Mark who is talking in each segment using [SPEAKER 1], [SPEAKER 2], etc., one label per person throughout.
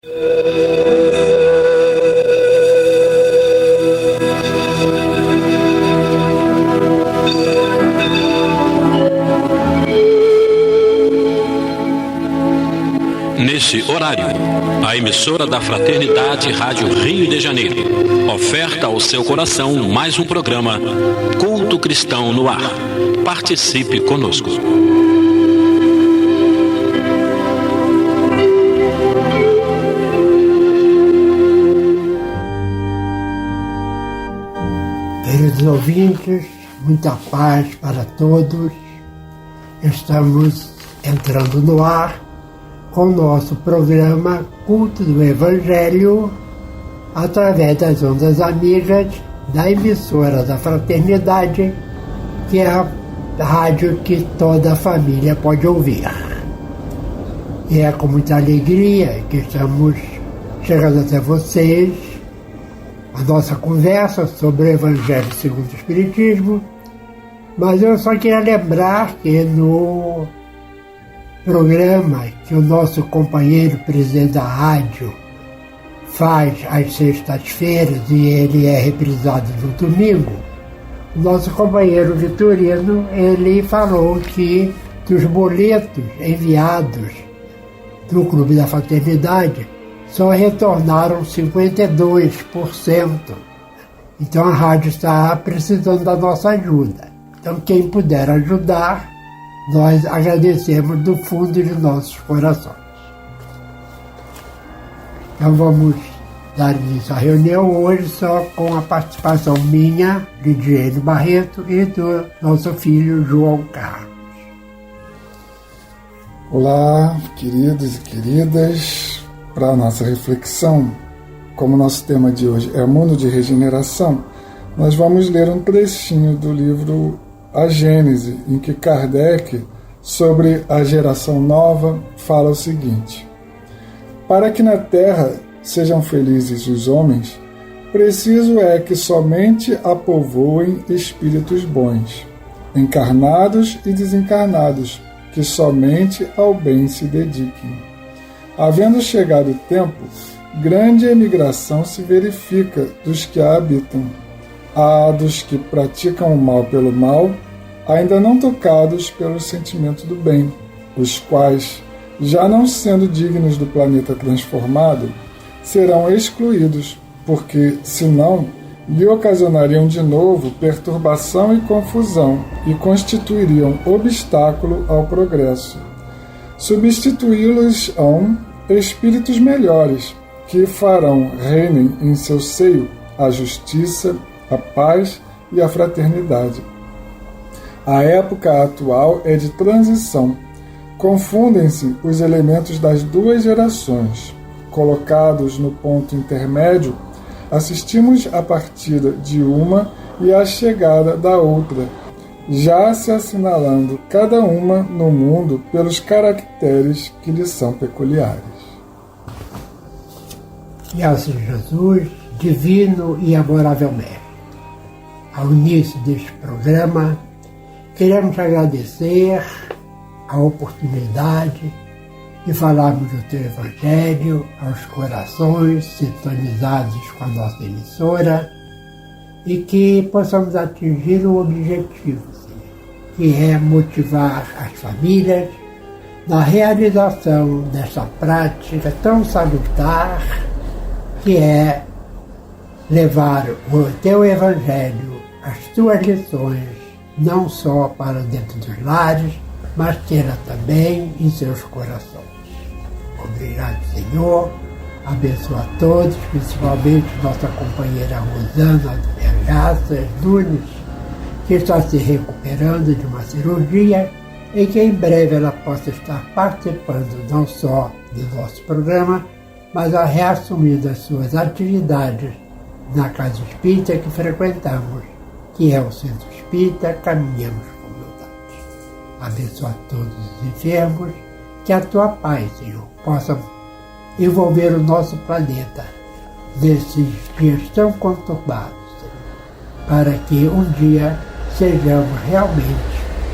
[SPEAKER 1] Nesse horário, a emissora da Fraternidade Rádio Rio de Janeiro oferta ao seu coração mais um programa Culto Cristão no Ar. Participe conosco.
[SPEAKER 2] Queridos ouvintes, muita paz para todos. Estamos entrando no ar com o nosso programa Culto do Evangelho, através das ondas amigas da emissora da Fraternidade, que é a rádio que toda a família pode ouvir. E é com muita alegria que estamos chegando até vocês a nossa conversa sobre o Evangelho segundo o Espiritismo, mas eu só queria lembrar que no programa que o nosso companheiro presidente da rádio faz às sextas-feiras e ele é reprisado no domingo, o nosso companheiro Vitorino, ele falou que dos boletos enviados do Clube da Fraternidade só retornaram 52%. Então a rádio está precisando da nossa ajuda. Então quem puder ajudar, nós agradecemos do fundo de nossos corações. Então vamos dar início à reunião hoje só com a participação minha, Lidiane Barreto, e do nosso filho João Carlos.
[SPEAKER 3] Olá, queridos e queridas. Para a nossa reflexão, como nosso tema de hoje é Mundo de Regeneração, nós vamos ler um trechinho do livro A Gênese, em que Kardec, sobre a geração nova, fala o seguinte: para que na Terra sejam felizes os homens, preciso é que somente a povoem espíritos bons, encarnados e desencarnados, que somente ao bem se dediquem. Havendo chegado o tempo, grande emigração se verifica dos que a habitam. Há dos que praticam o mal pelo mal, ainda não tocados pelo sentimento do bem, os quais, já não sendo dignos do planeta transformado, serão excluídos, porque, senão, lhe ocasionariam de novo perturbação e confusão e constituiriam obstáculo ao progresso. Substituí-los-ão espíritos melhores, que farão reinem em seu seio a justiça, a paz e a fraternidade. A época atual é de transição. Confundem-se os elementos das duas gerações. Colocados no ponto intermédio, assistimos à partida de uma e à chegada da outra, já se assinalando cada uma no mundo pelos caracteres que lhe são peculiares.
[SPEAKER 2] Graças a Jesus, divino e amorável Mestre. Ao início deste programa, queremos agradecer a oportunidade de falarmos do Teu Evangelho aos corações sintonizados com a nossa emissora e que possamos atingir o objetivo, que é motivar as famílias na realização dessa prática tão salutar, que é levar o Teu Evangelho, as Tuas lições, não só para dentro dos lares, mas terá também em seus corações. Obrigado, Senhor. Abençoa a todos, principalmente nossa companheira Rosana Vergaças Nunes, que está se recuperando de uma cirurgia e que em breve ela possa estar participando não só do nosso programa, mas a reassumir as suas atividades na Casa Espírita que frequentamos, que é o Centro Espírita Caminhamos com Humildade. Abençoa todos os enfermos, que a Tua paz, Senhor, possa envolver o nosso planeta nesses dias tão conturbados, Senhor, para que um dia sejamos realmente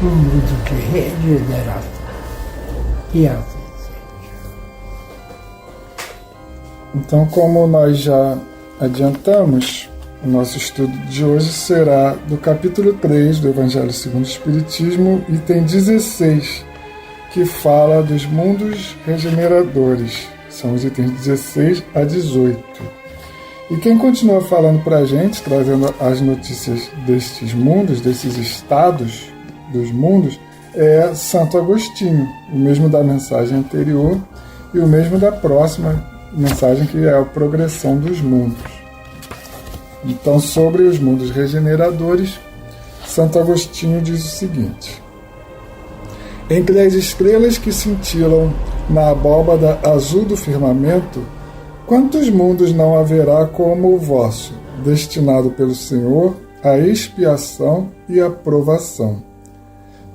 [SPEAKER 2] um mundo de regeneração. Que assim seja.
[SPEAKER 3] Então, como nós já adiantamos, o nosso estudo de hoje será do capítulo 3 do Evangelho segundo o Espiritismo, item 16, que fala dos mundos regeneradores. São os itens 16 a 18. E quem continua falando para a gente, trazendo as notícias destes mundos, desses estados dos mundos, é Santo Agostinho, o mesmo da mensagem anterior e o mesmo da próxima mensagem, que é a progressão dos mundos. Então, sobre os mundos regeneradores, Santo Agostinho diz o seguinte: entre as estrelas que cintilam na abóbada azul do firmamento, quantos mundos não haverá como o vosso, destinado pelo Senhor à expiação e à provação?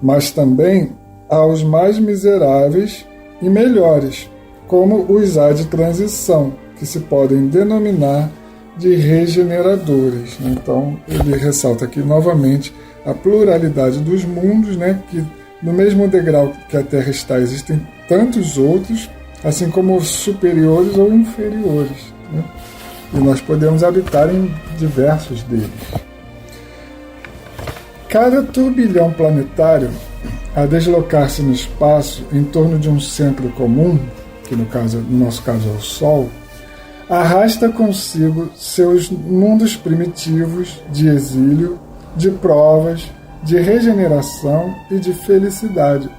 [SPEAKER 3] Mas também aos mais miseráveis e melhores, como os há de transição, que se podem denominar de regeneradores. Então, ele ressalta aqui novamente a pluralidade dos mundos, que no mesmo degrau que a Terra está, existem tantos outros, assim como superiores ou inferiores. E nós podemos habitar em diversos deles. Cada turbilhão planetário, a deslocar-se no espaço em torno de um centro comum, que no nosso caso é o Sol, arrasta consigo seus mundos primitivos de exílio, de provas, de regeneração e de felicidade.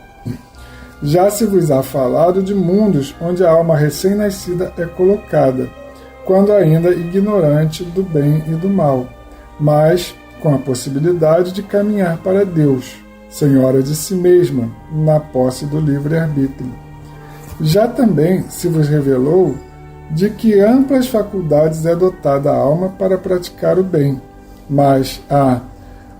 [SPEAKER 3] Já se vos há falado de mundos onde a alma recém-nascida é colocada, quando ainda ignorante do bem e do mal, mas com a possibilidade de caminhar para Deus, senhora de si mesma, na posse do livre-arbítrio. Já também se vos revelou de que amplas faculdades é dotada a alma para praticar o bem, mas há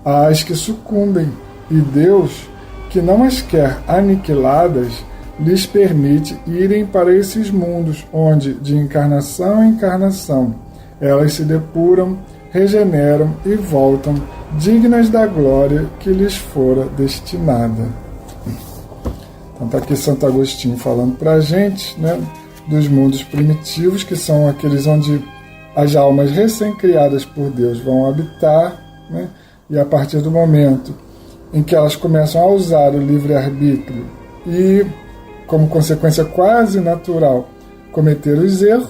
[SPEAKER 3] as que sucumbem, e Deus, que não as quer aniquiladas, lhes permite irem para esses mundos, onde, de encarnação em encarnação, elas se depuram, regeneram e voltam, dignas da glória que lhes fora destinada. Então está aqui Santo Agostinho falando para a gente, dos mundos primitivos, que são aqueles onde as almas recém-criadas por Deus vão habitar, e a partir do momento em que elas começam a usar o livre-arbítrio e, como consequência quase natural, cometer os erros,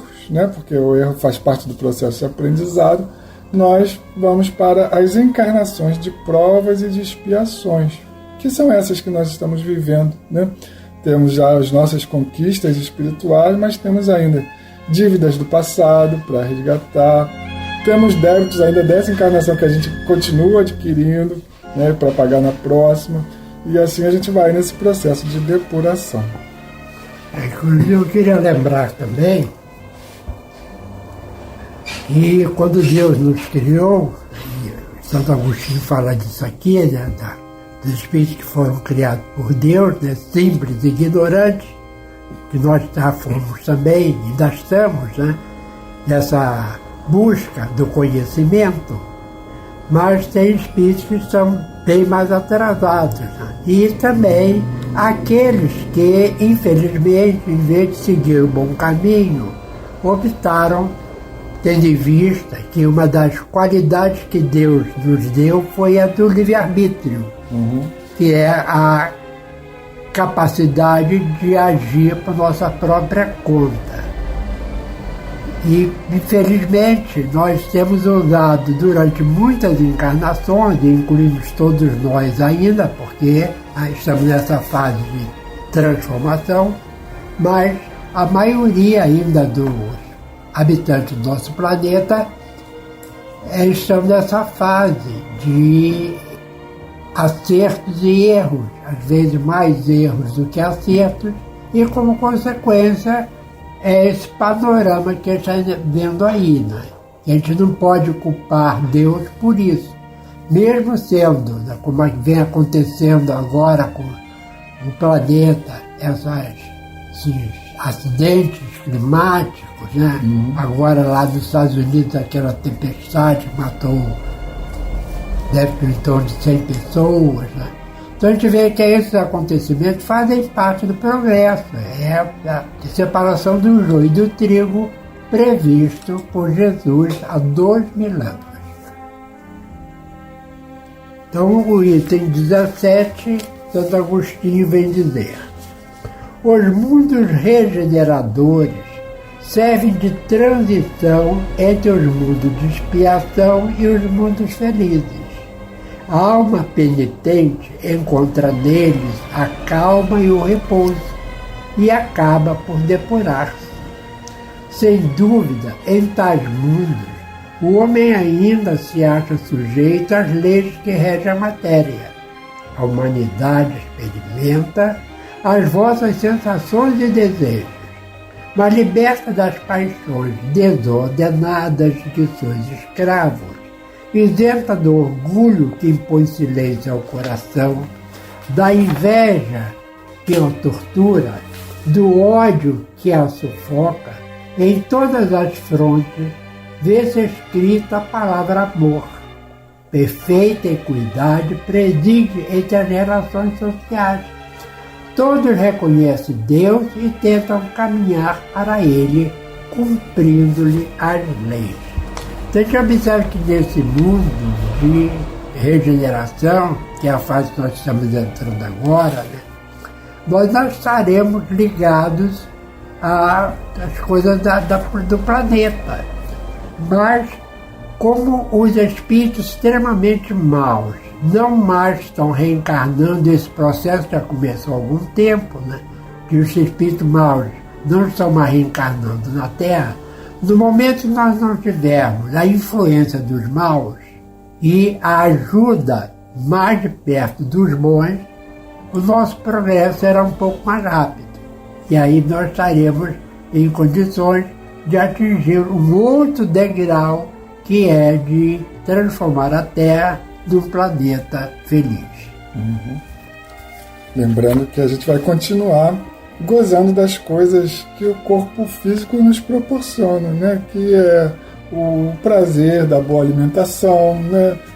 [SPEAKER 3] porque o erro faz parte do processo de aprendizado, nós vamos para as encarnações de provas e de expiações, que são essas que nós estamos vivendo. Temos já as nossas conquistas espirituais, mas temos ainda dívidas do passado para resgatar, temos débitos ainda dessa encarnação que a gente continua adquirindo, para pagar na próxima, e assim a gente vai nesse processo de depuração.
[SPEAKER 2] Inclusive, eu queria lembrar também que quando Deus nos criou, e Santo Agostinho fala disso aqui, dos espíritos que foram criados por Deus, simples e ignorantes, que nós já fomos também, ainda estamos, nessa busca do conhecimento, mas tem espíritos que são bem mais atrasados. E também aqueles que, infelizmente, em vez de seguir o bom caminho, optaram, tendo em vista que uma das qualidades que Deus nos deu foi a do livre-arbítrio, que é a capacidade de agir por nossa própria conta. E, infelizmente, nós temos usado durante muitas encarnações, e incluímos todos nós ainda, porque estamos nessa fase de transformação, mas a maioria ainda dos habitantes do nosso planeta estão nessa fase de acertos e erros, às vezes mais erros do que acertos, e como consequência é esse panorama que a gente está vendo aí. A gente não pode culpar Deus por isso, mesmo sendo, como vem acontecendo agora com o planeta, esses acidentes climáticos, Agora lá nos Estados Unidos, aquela tempestade matou, deve ter em torno de 100 pessoas, Então a gente vê que esses acontecimentos fazem parte do progresso, é a separação do joio e do trigo previsto por Jesus há 2000 anos. Então, o item 17, Santo Agostinho vem dizer: os mundos regeneradores servem de transição entre os mundos de expiação e os mundos felizes. A alma penitente encontra neles a calma e o repouso e acaba por depurar-se. Sem dúvida, em tais mundos, o homem ainda se acha sujeito às leis que regem a matéria. A humanidade experimenta as vossas sensações e desejos, mas liberta das paixões desordenadas de seus escravos, isenta do orgulho que impõe silêncio ao coração, da inveja que o tortura, do ódio que a sufoca, em todas as frontes vê-se escrita a palavra amor. Perfeita equidade preside entre as relações sociais. Todos reconhecem Deus e tentam caminhar para Ele, cumprindo-lhe as leis. Então, a gente observa que nesse mundo de regeneração, que é a fase que nós estamos entrando agora, nós não estaremos ligados às coisas do planeta. Mas, como os espíritos extremamente maus não mais estão reencarnando, esse processo já começou há algum tempo, que os espíritos maus não estão mais reencarnando na Terra, no momento que nós não tivermos a influência dos maus e a ajuda mais de perto dos bons, o nosso progresso será um pouco mais rápido. E aí nós estaremos em condições de atingir um outro degrau, que é de transformar a Terra num planeta feliz.
[SPEAKER 3] Lembrando que a gente vai continuar gozando das coisas que o corpo físico nos proporciona, que é o prazer da boa alimentação,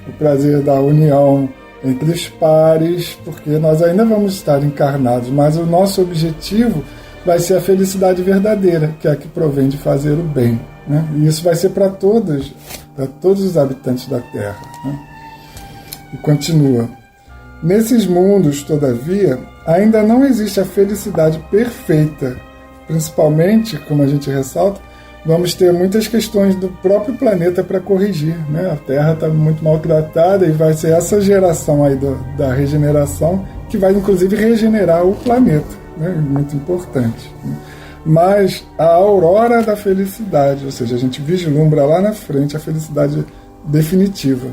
[SPEAKER 3] o prazer da união entre os pares, porque nós ainda vamos estar encarnados, mas o nosso objetivo vai ser a felicidade verdadeira, que é a que provém de fazer o bem. E isso vai ser para todos os habitantes da Terra. E continua: nesses mundos, todavia, ainda não existe a felicidade perfeita. Principalmente, como a gente ressalta, vamos ter muitas questões do próprio planeta para corrigir. A Terra está muito maltratada e vai ser essa geração aí da regeneração que vai, inclusive, regenerar o planeta. Muito importante. Mas a aurora da felicidade, ou seja, a gente vislumbra lá na frente a felicidade definitiva.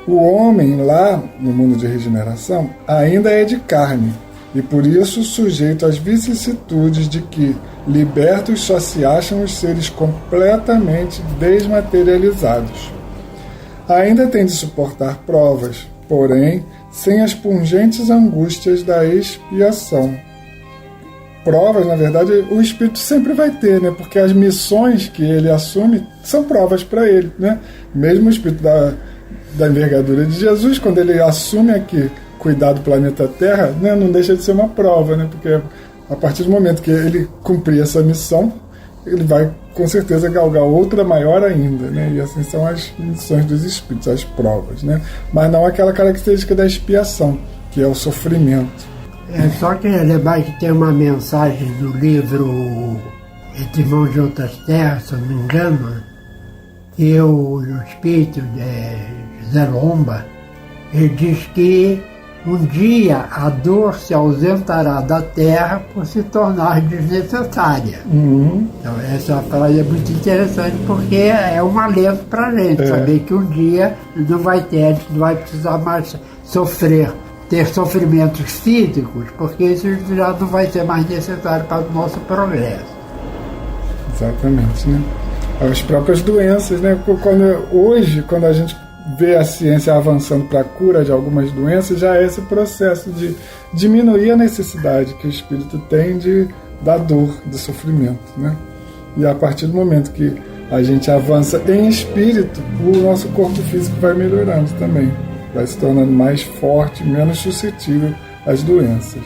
[SPEAKER 3] O homem lá no mundo de regeneração ainda é de carne e por isso sujeito às vicissitudes de que libertos só se acham os seres completamente desmaterializados. Ainda tem de suportar provas, porém sem as pungentes angústias da expiação. Provas, na verdade, o espírito sempre vai ter, porque as missões que ele assume são provas para ele. Mesmo o espírito da envergadura de Jesus, quando ele assume aqui cuidar do planeta Terra, não deixa de ser uma prova, porque a partir do momento que ele cumprir essa missão, ele vai com certeza galgar outra maior ainda, e assim são as missões dos espíritos, as provas, mas não aquela característica da expiação, que é o sofrimento.
[SPEAKER 2] Só queria lembrar que tem uma mensagem do livro Entre Mãos de Outras Terras, se eu não me engano, que o espírito de José Lomba, ele diz que um dia a dor se ausentará da Terra por se tornar desnecessária. Então essa frase é muito interessante porque é um alento para a gente saber que um dia a gente não vai precisar mais ter sofrimentos físicos, porque isso já não vai ser mais necessário para o nosso progresso.
[SPEAKER 3] Exatamente, As próprias doenças, Hoje, quando a gente vê a ciência avançando para a cura de algumas doenças, já é esse processo de diminuir a necessidade que o espírito tem da dor, do sofrimento, E a partir do momento que a gente avança em espírito, o nosso corpo físico vai melhorando também, vai se tornando mais forte, menos suscetível às doenças.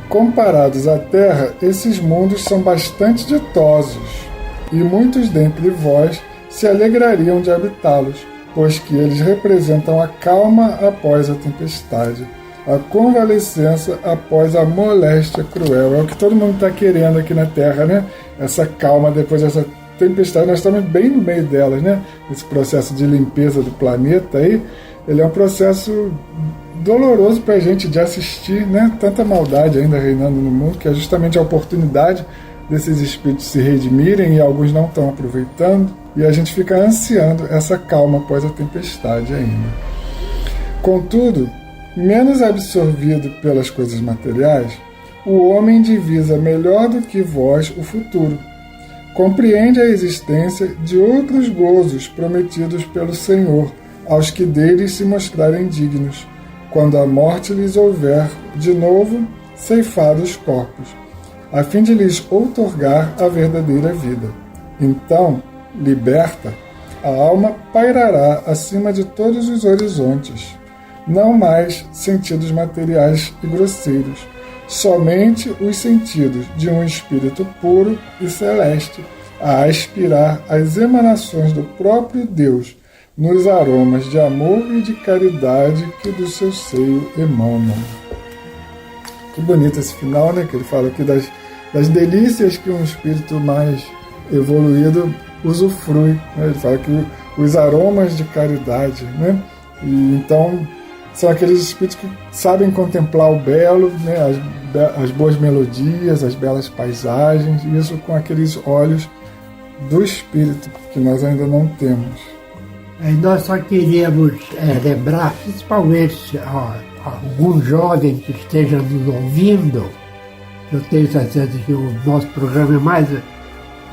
[SPEAKER 3] Comparados à Terra, esses mundos são bastante ditosos, e muitos dentre vós se alegrariam de habitá-los, pois que eles representam a calma após a tempestade, a convalescença após a moléstia cruel. É o que todo mundo está querendo aqui na Terra, né? Essa calma depois dessa tempestade. Nós estamos bem no meio delas, né? Esse processo de limpeza do planeta aí, ele é um processo doloroso para a gente de assistir, né? Tanta maldade ainda reinando no mundo, que é justamente a oportunidade desses espíritos se redimirem, e alguns não estão aproveitando, e a gente fica ansiando essa calma após a tempestade ainda. Contudo, menos absorvido pelas coisas materiais, o homem divisa melhor do que vós o futuro. Compreende a existência de outros gozos prometidos pelo Senhor aos que deles se mostrarem dignos, quando a morte lhes houver, de novo, ceifado os corpos, a fim de lhes outorgar a verdadeira vida. Então, liberta, a alma pairará acima de todos os horizontes, não mais sentidos materiais e grosseiros, somente os sentidos de um espírito puro e celeste, a aspirar as emanações do próprio Deus, nos aromas de amor e de caridade que do seu seio emanam. Que bonito esse final, né? Que ele fala aqui das delícias que um espírito mais evoluído usufrui, né? Ele fala que os aromas de caridade, né? E então são aqueles espíritos que sabem contemplar o belo, né? As boas melodias, as belas paisagens, isso com aqueles olhos do espírito que nós ainda não temos.
[SPEAKER 2] Nós só queríamos lembrar, principalmente algum jovem que esteja nos ouvindo. Eu tenho certeza que o nosso programa é mais...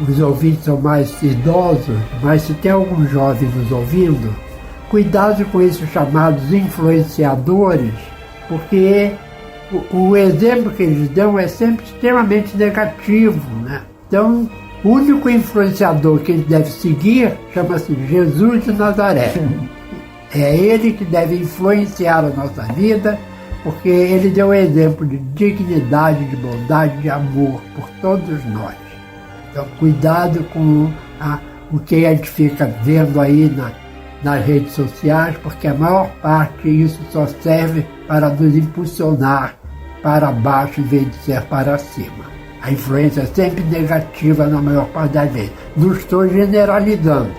[SPEAKER 2] Os ouvintes são mais idosos, mas se tem algum jovem nos ouvindo, cuidado com esses chamados influenciadores, porque o exemplo que eles dão é sempre extremamente negativo, né? Então, o único influenciador que ele deve seguir chama-se Jesus de Nazaré. É ele que deve influenciar a nossa vida, porque ele deu um exemplo de dignidade, de bondade, de amor por todos nós. Então, cuidado com o que a gente fica vendo aí nas redes sociais, porque a maior parte isso só serve para nos impulsionar para baixo em vez de ser para cima. A influência é sempre negativa na maior parte das vezes. Não estou generalizando,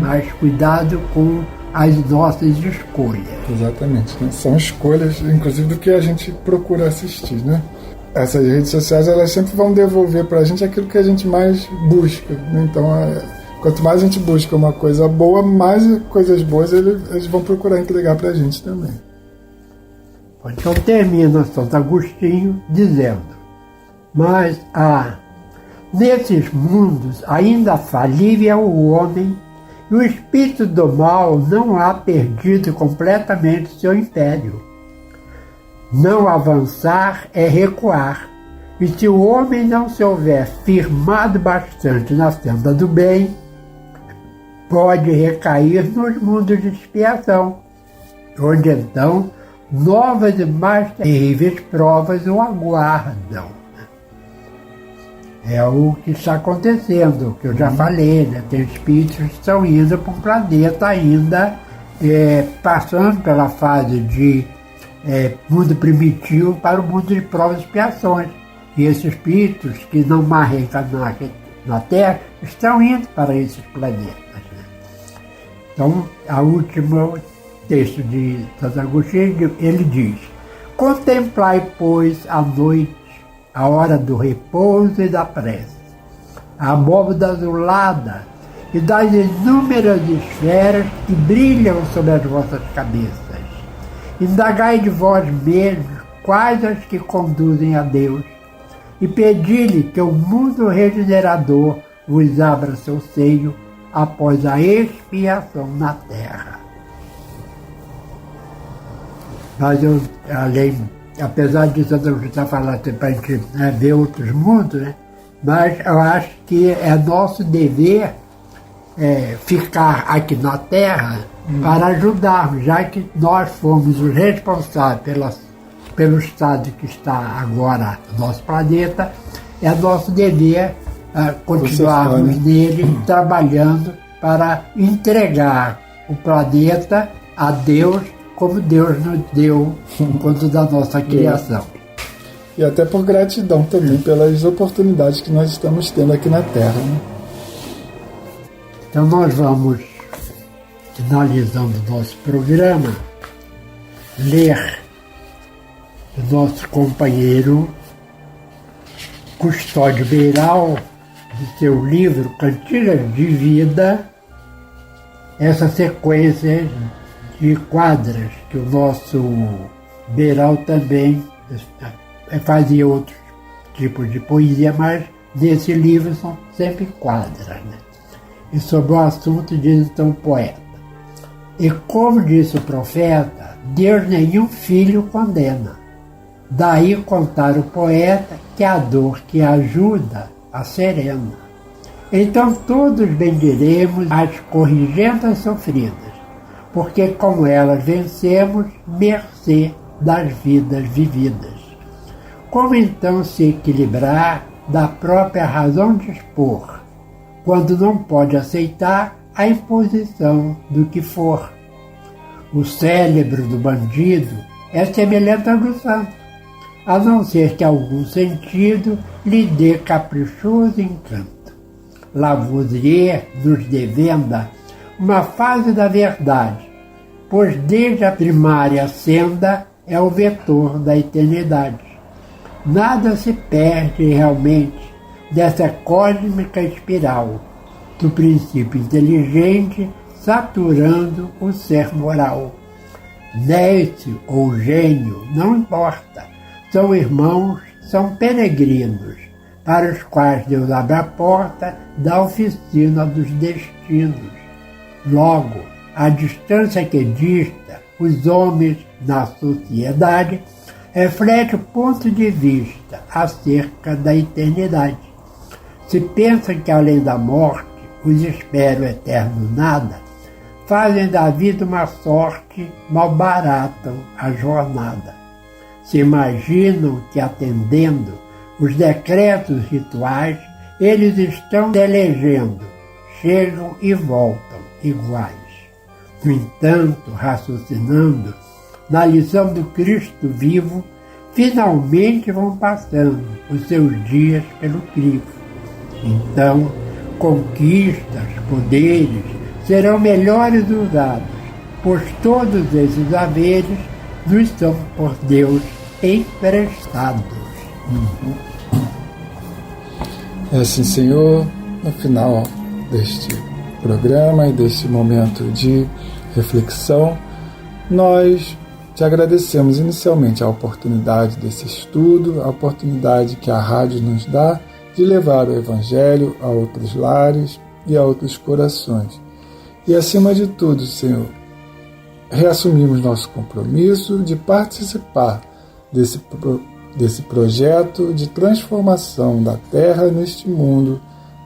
[SPEAKER 2] mas cuidado com as nossas escolhas.
[SPEAKER 3] Exatamente, né? São escolhas, inclusive, do que a gente procura assistir, né? Essas redes sociais, elas sempre vão devolver para a gente aquilo que a gente mais busca, né? Então, quanto mais a gente busca uma coisa boa, mais coisas boas eles vão procurar entregar para a gente também.
[SPEAKER 2] Então termina Santo Agostinho dizendo: mas nesses mundos ainda falível é o homem, e o espírito do mal não há perdido completamente seu império. Não avançar é recuar, e se o homem não se houver firmado bastante na senda do bem, pode recair nos mundos de expiação, onde então novas e mais terríveis provas o aguardam. É o que está acontecendo, que eu já falei, né? Tem espíritos que estão indo para um planeta ainda, passando pela fase de mundo primitivo para o mundo de provas e expiações. E esses espíritos que não mais reencarnaram na Terra estão indo para esses planetas, né? Então, a última texto de Santo Agostinho, ele diz: contemplai, pois, a noite, a hora do repouso e da prece, a abóbada azulada e das inúmeras esferas que brilham sobre as vossas cabeças. Indagai de vós mesmos quais as que conduzem a Deus, e pedi-lhe que o mundo regenerador vos abra seu seio após a expiação na terra. Mas apesar de Santo Agostinho estar falando para a gente ver outros mundos, né? Mas eu acho que é nosso dever ficar aqui na Terra para ajudarmos, já que nós fomos os responsáveis pelo estado que está agora o nosso planeta, é nosso dever continuarmos nele, trabalhando para entregar o planeta a Deus, como Deus nos deu enquanto da nossa criação.
[SPEAKER 3] E até por gratidão também pelas oportunidades que nós estamos tendo aqui na Terra, né?
[SPEAKER 2] Então nós vamos, finalizando o nosso programa, ler o nosso companheiro Custódio Beiral, de seu livro Cantigas de Vida, essa sequência de quadras que o nosso Beiral também fazia outros tipos de poesia, mas nesse livro são sempre quadras, né? E sobre o assunto diz então o poeta: e como disse o profeta, Deus nenhum filho condena. Daí contar o poeta que a dor que ajuda a serena. Então todos bendiremos as corrigentas sofridas, porque com elas vencemos mercê das vidas vividas. Como então se equilibrar da própria razão dispor, quando não pode aceitar a imposição do que for? O cérebro do bandido é semelhante ao do santo, a não ser que algum sentido lhe dê caprichoso encanto. Lavoisier nos devenda uma fase da verdade, pois desde a primária senda é o vetor da eternidade. Nada se perde realmente dessa cósmica espiral, do princípio inteligente saturando o ser moral. Nécio ou gênio, não importa, são irmãos, são peregrinos, para os quais Deus abre a porta da oficina dos destinos. Logo, a distância que dista os homens na sociedade reflete o ponto de vista acerca da eternidade. Se pensam que além da morte os espera o eterno nada, fazem da vida uma sorte, malbaratam a jornada. Se imaginam que, atendendo os decretos rituais, eles estão elegendo, chegam e voltam iguais. No entanto, raciocinando na lição do Cristo vivo, finalmente vão passando os seus dias pelo crivo. Então, conquistas, poderes serão melhores usados, pois todos esses haveres nos são por Deus emprestados.
[SPEAKER 3] É assim, Senhor, no final deste programa e deste momento de reflexão, nós te agradecemos inicialmente a oportunidade desse estudo, a oportunidade que a rádio nos dá de levar o Evangelho a outros lares e a outros corações. E acima de tudo, Senhor, reassumimos nosso compromisso de participar desse projeto de transformação da Terra neste mundo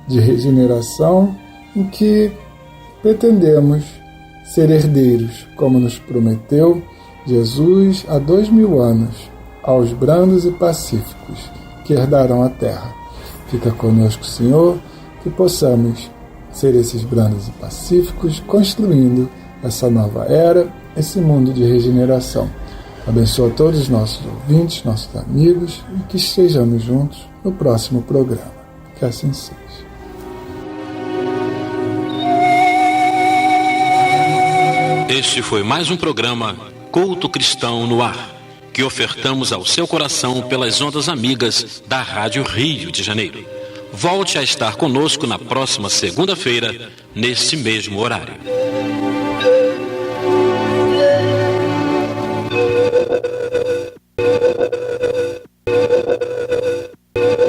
[SPEAKER 3] de regeneração em que pretendemos ser herdeiros, como nos prometeu Jesus há 2000 anos, aos brandos e pacíficos que herdarão a terra. Fica conosco, Senhor, que possamos ser esses brandos e pacíficos, construindo essa nova era, esse mundo de regeneração. Abençoa todos os nossos ouvintes, nossos amigos, e que estejamos juntos no próximo programa. Que assim seja.
[SPEAKER 1] Este foi mais um programa Culto Cristão no Ar, que ofertamos ao seu coração pelas ondas amigas da Rádio Rio de Janeiro. Volte a estar conosco na próxima segunda-feira, nesse mesmo horário.